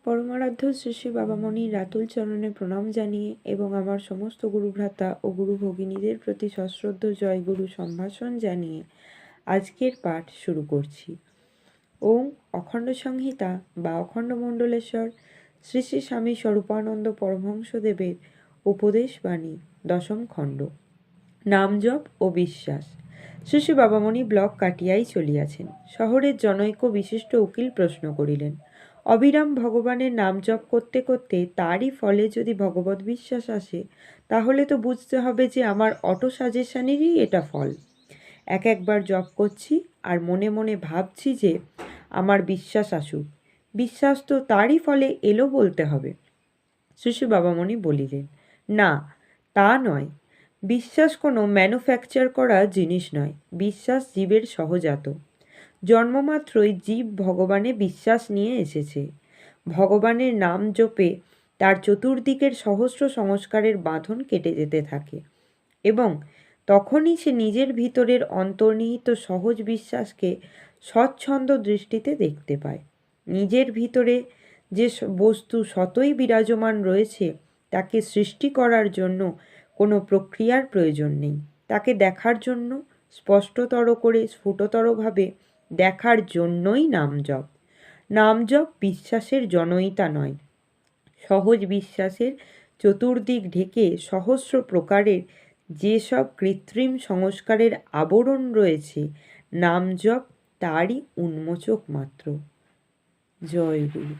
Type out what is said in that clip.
পরমারাধ্য শ্রী শ্রী বাবামণির রাতুল চরণে প্রণাম জানিয়ে এবং আমার সমস্ত গুরুভ্রাতা ও গুরু ভগিনীদের প্রতি সশ্রদ্ধ জয় গুরু সম্ভাষণ জানিয়ে আজকের পাঠ শুরু করছি। ওম অখণ্ড সংহিতা বা অখণ্ড মণ্ডলেশ্বর শ্রী শ্রী স্বামী স্বরূপানন্দ পরমহংসদেবের উপদেশ বাণী দশম খণ্ড, নাম জপ ও বিশ্বাস। শ্রী শ্রী বাবামণি ব্লক কাটিয়াই চলিয়াছেন। শহরের জনৈক বিশিষ্ট উকিল প্রশ্ন করিলেন, অবিরাম ভগবানের নাম জপ করতে করতে তারই ফলে যদি ভগবত বিশ্বাস আসে, তাহলে তো বুঝতে হবে যে আমার অটো সাজেশনেরই এটা ফল। একবার জপ করছি আর মনে মনে ভাবছি যে আমার বিশ্বাস আসুক, বিশ্বাস তো তারই ফলে এলো বলতে হবে। শ্রী শ্রী বাবামণি বলিলেন, না, তা নয়। বিশ্বাস কোনো ম্যানুফ্যাকচার করা জিনিস নয়। বিশ্বাস জীবের সহজাত। জন্মমাত্রই জীব ভগবানে বিশ্বাস নিয়ে এসেছে। ভগবানের নাম জপে তার চতুর্দিকের সহস্র সংস্কারের বাঁধন কেটে যেতে থাকে এবং তখনই সে নিজের ভিতরের অন্তর্নিহিত সহজ বিশ্বাসকে স্বচ্ছন্দ দৃষ্টিতে দেখতে পায়। নিজের ভিতরে যে বস্তু সতই বিরাজমান রয়েছে, তাকে সৃষ্টি করার জন্য কোনো প্রক্রিয়ার প্রয়োজন নেই। তাকে দেখার জন্য, স্পষ্টতর করে স্ফুটতরভাবে দেখার জন্যই নাম জপ। নাম জপ বিশ্বাসের জনয়িতা নয়। সহজ বিশ্বাসের চতুর্দিক ঢেকে সহস্র প্রকারের যেসব কৃত্রিম সংস্কারের আবরণ রয়েছে, নাম জপ তারই উন্মোচক মাত্র। জয় গুরু।